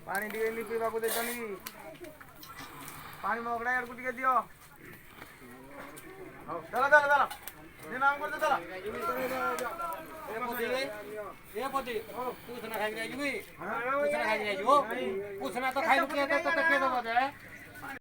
पानी टी पीवा को देता नहीं पानी मोगड़ा यार कुछ के दियो चला चला चला ये नाम करते चला ये पोती तू सुना खाई जाएगी भी सुना खाई जाएगी वो पूछना तो खाई के तो के तो बजे